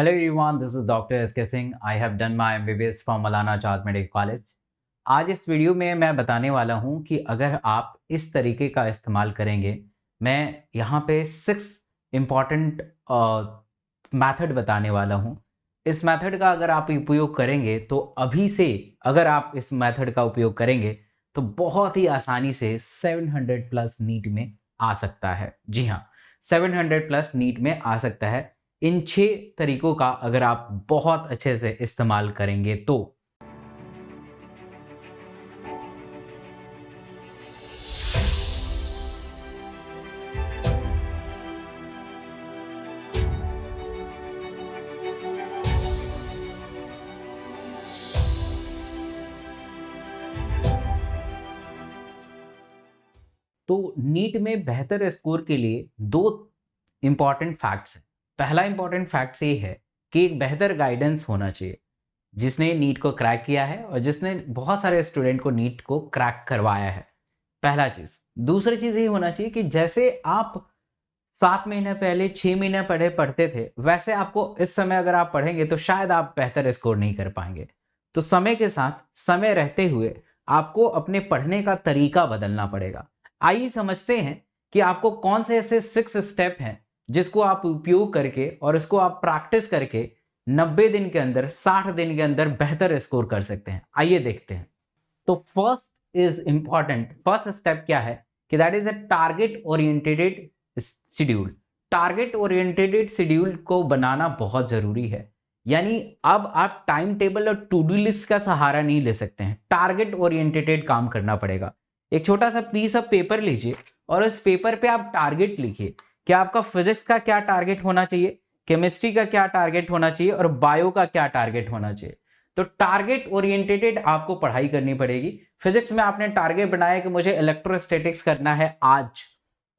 Hello everyone, this is Dr. S.K. Singh. I have done my MBBS from Maulana Azad Medical College. आज इस video में मैं बताने वाला हूँ कि अगर आप इस तरीके का इस्तेमाल करेंगे, मैं यहाँ पे 6 इम्पॉर्टेंट मेथड बताने वाला हूँ। इस मेथड का अगर आप उपयोग करेंगे तो अभी से अगर आप इस मेथड का उपयोग करेंगे तो बहुत ही आसानी से 700 प्लस नीट में आ सकता है। जी हाँ, 700 प्लस नीट में आ सकता है इन 6 तरीकों का अगर आप बहुत अच्छे से इस्तेमाल करेंगे तो। तो नीट में बेहतर स्कोर के लिए 2 इंपॉर्टेंट फैक्ट्स हैं। पहला इंपॉर्टेंट फैक्ट ये है कि एक बेहतर गाइडेंस होना चाहिए जिसने नीट को क्रैक किया है और जिसने बहुत सारे स्टूडेंट को नीट को क्रैक करवाया है। पहला चीज़। दूसरी चीज़ ये होना चाहिए कि जैसे आप 7 महीने पहले 6 महीने पहले पढ़ते थे, वैसे आपको इस समय अगर आप पढ़ेंगे तो शायद आप बेहतर स्कोर नहीं कर पाएंगे। तो समय के साथ, समय रहते हुए आपको अपने पढ़ने का तरीका बदलना पड़ेगा। आइए समझते हैं कि आपको कौन से ऐसे 6 स्टेप हैं जिसको आप उपयोग करके और इसको आप प्रैक्टिस करके 90 दिन के अंदर, 60 दिन के अंदर बेहतर स्कोर कर सकते हैं। आइए देखते हैं। तो फर्स्ट स्टेप क्या है कि that is the target oriented schedule. Target oriented schedule को बनाना बहुत जरूरी है। यानी अब आप टाइम टेबल और टू डू लिस्ट का सहारा नहीं ले सकते हैं, टारगेट ओरिएंटेड काम करना पड़ेगा। एक छोटा सा पीस ऑफ पेपर लीजिए और उस पेपर पे आप टारगेट लिखिए कि आपका फिजिक्स का क्या टारगेट होना चाहिए, केमिस्ट्री का क्या टारगेट होना चाहिए और बायो का क्या टारगेट होना चाहिए। तो टारगेट ओरिएंटेड आपको पढ़ाई करनी पड़ेगी। फिजिक्स में आपने टारगेट बनाया कि मुझे इलेक्ट्रोस्टैटिक्स करना है आज,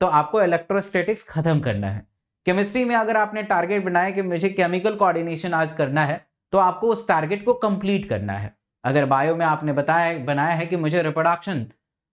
तो आपको इलेक्ट्रोस्टैटिक्स खत्म करना है। केमिस्ट्री में अगर आपने टारगेट बनाया कि मुझे केमिकल कोऑर्डिनेशन आज करना है, तो आपको उस टारगेट को कंप्लीट करना है। अगर बायो में आपने बनाया है कि मुझे रिप्रोडक्शन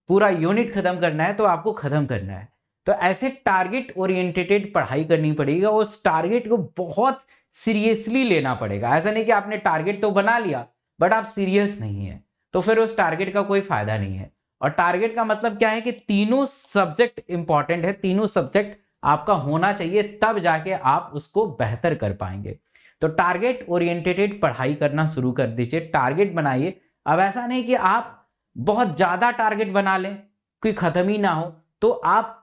पूरा यूनिट खत्म करना है, तो आपको खत्म करना है। तो ऐसे टारगेट ओरिएंटेड पढ़ाई करनी पड़ेगी और उस टारगेट को बहुत सीरियसली लेना पड़ेगा। ऐसा नहीं कि आपने टारगेट तो बना लिया बट आप सीरियस नहीं है, तो फिर उस टारगेट का कोई फायदा नहीं है। और टारगेट का मतलब क्या है कि तीनों सब्जेक्ट इंपॉर्टेंट है, तीनों सब्जेक्ट आपका होना चाहिए, तब जाके आप उसको बेहतर कर पाएंगे। तो टारगेट ओरिएंटेड पढ़ाई करना शुरू कर दीजिए, टारगेट बनाइए। अब ऐसा नहीं कि आप बहुत ज्यादा टारगेट बना लें, कोई खत्म ही ना हो, तो आप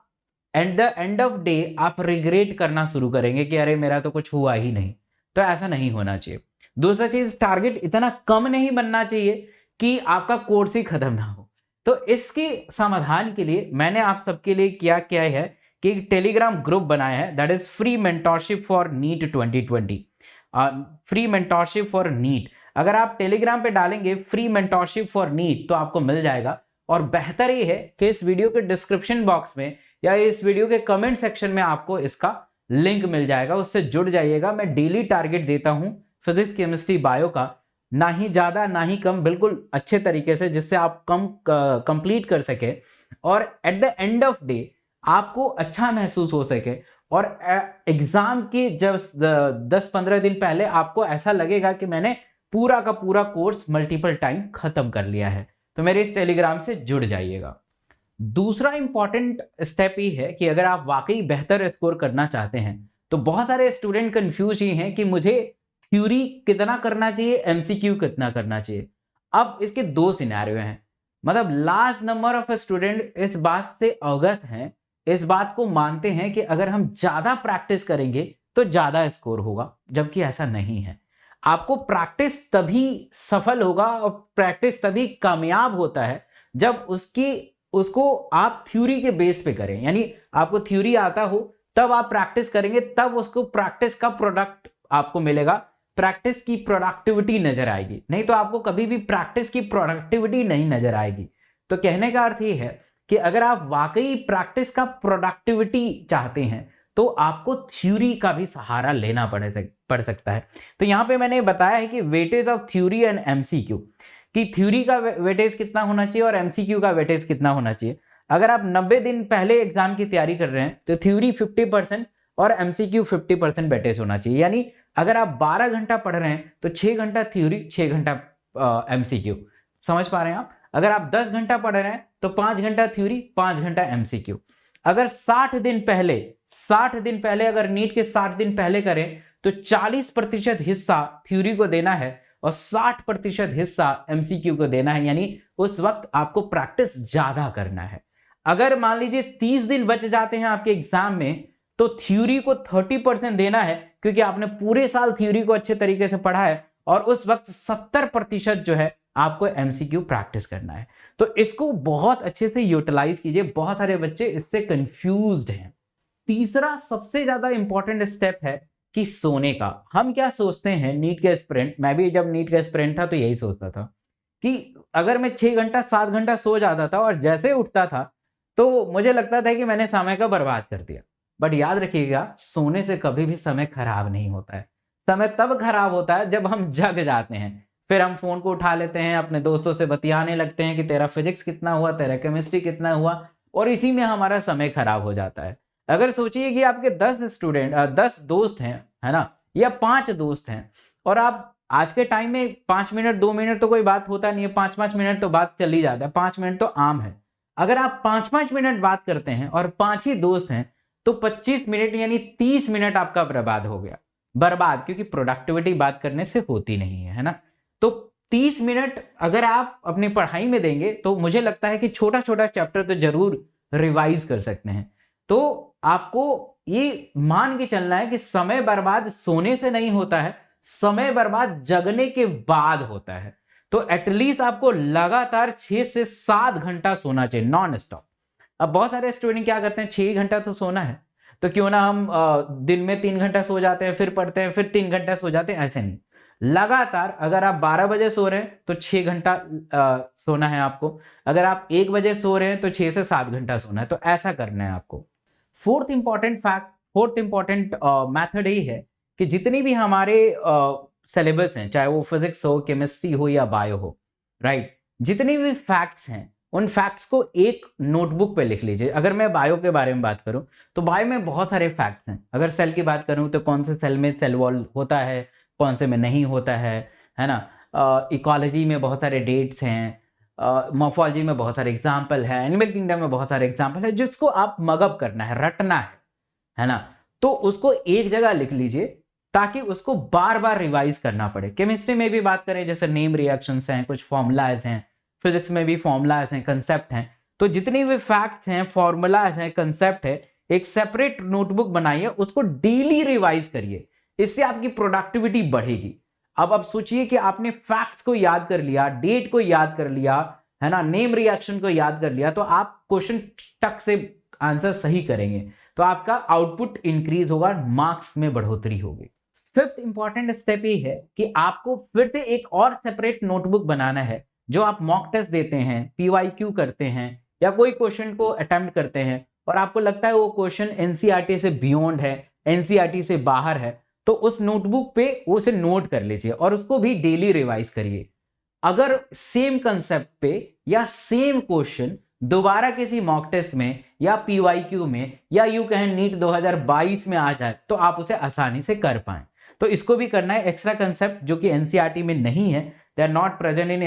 at the end of day आप रिग्रेट करना शुरू करेंगे कि अरे मेरा तो कुछ हुआ ही नहीं। तो ऐसा नहीं होना चाहिए। दूसरा चीज, टारगेट इतना कम नहीं बनना चाहिए कि आपका कोर्स ही खत्म ना हो। तो इसके समाधान के लिए मैंने आप सबके लिए क्या है कि एक टेलीग्राम ग्रुप बनाया है, that is free mentorship for NEET 2020। Free mentorship for NEET, अगर आप टेलीग्राम पे डालेंगे फ्री मेंटोरशिप फॉर नीट तो आपको मिल जाएगा। और बेहतर ये है कि इस वीडियो के डिस्क्रिप्शन बॉक्स में या इस वीडियो के कमेंट सेक्शन में आपको इसका लिंक मिल जाएगा, उससे जुड़ जाइएगा। मैं डेली टारगेट देता हूं फिजिक्स, केमिस्ट्री, बायो का, ना ही ज्यादा ना ही कम, बिल्कुल अच्छे तरीके से, जिससे आप कंप्लीट कर सके और at the end of day आपको अच्छा महसूस हो सके। और एग्जाम के जब 10-15 दिन पहले आपको ऐसा लगेगा कि मैंने पूरा का पूरा कोर्स मल्टीपल टाइम खत्म कर लिया है। तो मेरे इस टेलीग्राम से जुड़ जाइएगा। दूसरा इंपॉर्टेंट स्टेप ये है कि अगर आप वाकई बेहतर स्कोर करना चाहते हैं, तो बहुत सारे स्टूडेंट कंफ्यूज ही हैं कि मुझे थ्योरी कितना करना चाहिए, एमसीक्यू कितना करना चाहिए। अब इसके 2 सिनेरियो हैं, मतलब लार्ज नंबर ऑफ स्टूडेंट इस बात से अवगत हैं, इस बात को मानते हैं कि अगर हम ज्यादा प्रैक्टिस करेंगे तो ज्यादा स्कोर होगा, जबकि ऐसा नहीं है। आपको प्रैक्टिस तभी सफल होगा और प्रैक्टिस तभी कामयाब होता है जब उसको आप थ्योरी के बेस पे करें। यानी आपको थ्योरी आता हो तब आप प्रैक्टिस करेंगे, तब उसको प्रैक्टिस का प्रोडक्ट आपको मिलेगा, प्रैक्टिस की प्रोडक्टिविटी नजर आएगी। नहीं तो आपको कभी भी प्रैक्टिस की प्रोडक्टिविटी नहीं नजर आएगी। तो कहने का अर्थ ये है कि अगर आप वाकई प्रैक्टिस का प्रोडक्टिविटी चाहते हैं तो आपको थ्योरी का भी सहारा लेना पड़ सकता है। तो यहां पे मैंने बताया है कि weightage of theory and MCQ, कि थ्योरी का वेटेज कितना होना चाहिए और एमसीक्यू का वेटेज कितना होना चाहिए। अगर आप 90 दिन पहले एग्जाम की तैयारी कर रहे हैं तो थ्योरी 50% और एमसीक्यू 50% वेटेज होना चाहिए। यानी अगर आप 12 घंटा पढ़ रहे हैं तो 6 घंटा थ्योरी, 6 घंटा एमसीक्यू। समझ पा रहे हैं आप? अगर आप 10 घंटा पढ़ रहे हैं तो 5 घंटा थ्योरी, 5 घंटा एमसीक्यू। अगर 60 दिन पहले अगर नीट के 60 दिन पहले करें तो 40% हिस्सा थ्योरी को देना है और 60% हिस्सा एमसीक्यू को देना है, यानी उस वक्त आपको प्रैक्टिस ज्यादा करना है। अगर मान लीजिए 30 दिन बच जाते हैं आपके एग्जाम में तो थ्योरी को 30% देना है, क्योंकि आपने पूरे साल थ्योरी को अच्छे तरीके से पढ़ा है, और उस वक्त 70% जो है आपको एमसीक्यू प्रैक्टिस करना है। तो इसको बहुत अच्छे से यूटिलाइज कीजिए, बहुत सारे बच्चे इससे कंफ्यूज्ड हैं। तीसरा सबसे ज्यादा इंपॉर्टेंट स्टेप है कि सोने का। हम क्या सोचते हैं नीट के एस्पिरेंट, मैं भी जब नीट का एस्पिरेंट था तो यही सोचता था कि अगर मैं 6 घंटा 7 घंटा सो जाता था और जैसे उठता था तो मुझे लगता था कि मैंने समय का बर्बाद कर दिया। बट याद रखिएगा, सोने से कभी भी समय खराब नहीं होता है। समय तब खराब होता है जब हम जग जाते हैं, फिर हम फोन को उठा लेते हैं, अपने दोस्तों से बतियाने लगते हैं कि तेरा फिजिक्स कितना हुआ, तेरा केमिस्ट्री कितना हुआ, और इसी में हमारा समय खराब हो जाता है। अगर सोचिए कि आपके 10 दोस्त हैं, है ना, या 5 दोस्त हैं, और आप आज के टाइम में 5 मिनट 2 मिनट तो कोई बात होता नहीं है, 5-5 मिनट तो बात चली जाता है, 5 मिनट तो आम है। अगर आप 5-5 मिनट बात करते हैं और 5 ही दोस्त हैं तो 25 मिनट यानी 30 मिनट आपका बर्बाद हो गया। बर्बाद क्योंकि प्रोडक्टिविटी बात करने से होती नहीं है ना। तो 30 मिनट अगर आप अपनी पढ़ाई में देंगे तो मुझे लगता है कि छोटा छोटा चैप्टर तो जरूर रिवाइज कर सकते हैं। तो आपको ये मान के चलना है कि समय बर्बाद सोने से नहीं होता है, समय बर्बाद जगने के बाद होता है। तो एटलीस्ट आपको लगातार 6 से 7 घंटा सोना चाहिए, नॉन स्टॉप। अब बहुत सारे स्टूडेंट क्या करते हैं, 6 घंटा तो सोना है तो क्यों ना हम दिन में 3 घंटा सो जाते हैं, फिर पढ़ते हैं, फिर 3 घंटा सो जाते हैं। ऐसे नहीं, लगातार अगर आप 12 बजे सो रहे हैं तो 6 घंटा सोना है आपको। अगर आप 1 बजे सो रहे हैं तो 6 से 7 घंटा सोना है। तो ऐसा करना है आपको। फोर्थ इंपॉर्टेंट मैथड यही है कि जितनी भी हमारे सिलेबस हैं, चाहे वो फिजिक्स हो, केमिस्ट्री हो या बायो हो, राइट, जितनी भी फैक्ट्स हैं उन फैक्ट्स को एक नोटबुक पे लिख लीजिए। अगर मैं बायो के बारे में बात करूं तो बायो में बहुत सारे फैक्ट्स हैं। अगर सेल की बात करूं तो कौन से सेल में सेल वॉल होता है, कौन से में नहीं होता है ना। इकोलॉजी में बहुत सारे डेट्स हैं, मॉर्फोलॉजी में बहुत सारे एग्जाम्पल हैं, एनिमल किंगडम में बहुत सारे एग्जाम्पल है, जिसको आप मगअप करना है, रटना है ना। तो उसको एक जगह लिख लीजिए ताकि उसको बार बार रिवाइज करना पड़े। केमिस्ट्री में भी बात करें जैसे नेम रिएक्शंस हैं, कुछ फॉर्मूलाज हैं, फिजिक्स में भी फॉर्मूलाज हैं, कंसेप्ट हैं। तो जितनी भी फैक्ट्स हैं, फॉर्मूलाज हैं, कंसेप्ट है, एक सेपरेट नोटबुक बनाइए, उसको डेली रिवाइज करिए। इससे आपकी प्रोडक्टिविटी बढ़ेगी। अब आप सोचिए कि आपने फैक्ट्स को याद कर लिया, डेट को याद कर लिया, है ना, नेम रिएक्शन को याद कर लिया, तो आप क्वेश्चन टक से आंसर सही करेंगे, तो आपका आउटपुट इंक्रीज होगा, मार्क्स में बढ़ोतरी होगी। फिफ्थ इंपॉर्टेंट स्टेप ये है कि आपको फिर से एक और सेपरेट नोटबुक बनाना है। जो आप मॉक टेस्ट देते हैं, पीवाईक्यू करते हैं, या कोई क्वेश्चन को अटेम्प्ट करते हैं और आपको लगता है वो क्वेश्चन एनसीईआरटी से बियॉन्ड है, एनसीईआरटी से बाहर है, तो उस नोटबुक पे उसे नोट कर लीजिए और उसको भी डेली रिवाइज करिए। अगर सेम कंसेप्ट पे या सेम क्वेश्चन दोबारा किसी मॉक टेस्ट में या पीवाईक्यू में या यूं कहें नीट 2022 में आ जाए तो आप उसे आसानी से कर पाएं। तो इसको भी करना है। एक्स्ट्रा कंसेप्ट जो कि एनसीईआरटी में नहीं है, they are not present in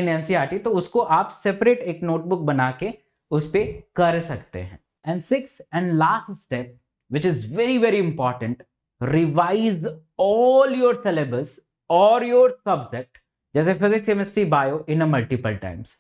NCERT, तो उसको आप सेपरेट एक नोटबुक बना के उस पे कर सकते हैं। And six and last step which is very very important, revise all your syllabus or your subject जैसे physics, chemistry, bio in a multiple times.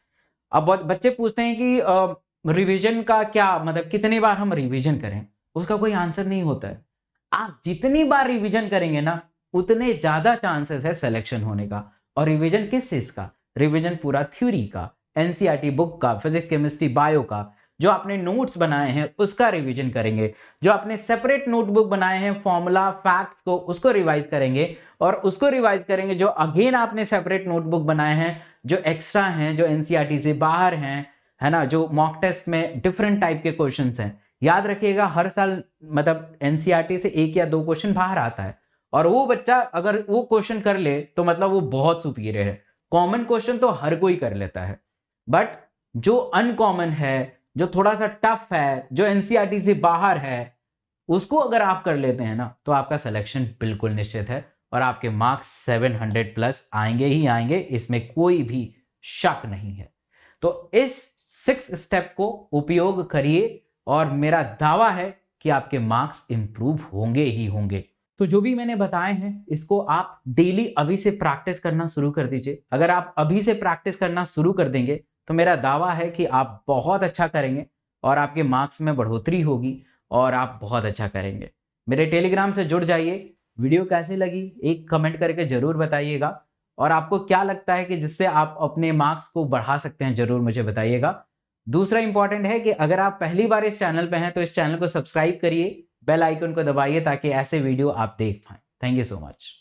अब बच्चे पूछते हैं कि रिवीजन का क्या मतलब, कितनी बार हम रिवीजन करें? उसका कोई आंसर नहीं होता है। आप जितनी बार रिवीजन करेंगे ना उतने ज्यादा चांसेस है सिलेक्शन होने का। और रिवीजन किस चीज का? रिवीजन पूरा थ्योरी का, एनसीईआरटी बुक का, फिजिक्स, केमिस्ट्री, बायो का। जो आपने नोट्स बनाए हैं उसका रिवीजन करेंगे, जो आपने सेपरेट नोटबुक बनाए हैं फॉर्मूला फैक्ट्स को, उसको रिवाइज करेंगे, और उसको रिवाइज करेंगे जो अगेन आपने सेपरेट नोटबुक बनाए हैं, जो एक्स्ट्रा हैं, जो एनसीईआरटी से बाहर हैं, है ना, जो मॉक टेस्ट में डिफरेंट टाइप के क्वेश्चंस हैं। याद रखिएगा हर साल मतलब एनसीईआरटी से 1 या 2 क्वेश्चन बाहर आता है, और वो बच्चा अगर वो क्वेश्चन कर ले तो मतलब वो बहुत सुपीरियर है। कॉमन क्वेश्चन तो हर कोई कर लेता है, बट जो अनकॉमन है, जो थोड़ा सा टफ है, जो एनसीईआरटी से बाहर है, उसको अगर आप कर लेते हैं ना तो आपका सिलेक्शन बिल्कुल निश्चित है और आपके मार्क्स 700 प्लस आएंगे ही आएंगे, इसमें कोई भी शक नहीं है। तो इस 6 स्टेप को उपयोग करिए और मेरा दावा है कि आपके मार्क्स इंप्रूव होंगे ही होंगे। तो जो भी मैंने बताए हैं इसको आप डेली अभी से प्रैक्टिस करना शुरू कर दीजिए। अगर आप अभी से प्रैक्टिस करना शुरू कर देंगे तो मेरा दावा है कि आप बहुत अच्छा करेंगे और आपके मार्क्स में बढ़ोतरी होगी और आप बहुत अच्छा करेंगे। मेरे टेलीग्राम से जुड़ जाइए। वीडियो कैसी लगी एक कमेंट करके जरूर बताइएगा और आपको क्या लगता है कि जिससे आप अपने मार्क्स को बढ़ा सकते हैं, जरूर मुझे बताइएगा। दूसरा इंपॉर्टेंट है कि अगर आप पहली बार इस चैनल पे हैं तो इस चैनल को सब्सक्राइब करिए, बेल आइकन को दबाइए ताकि ऐसे वीडियो आप देख पाएं। Thank you so much.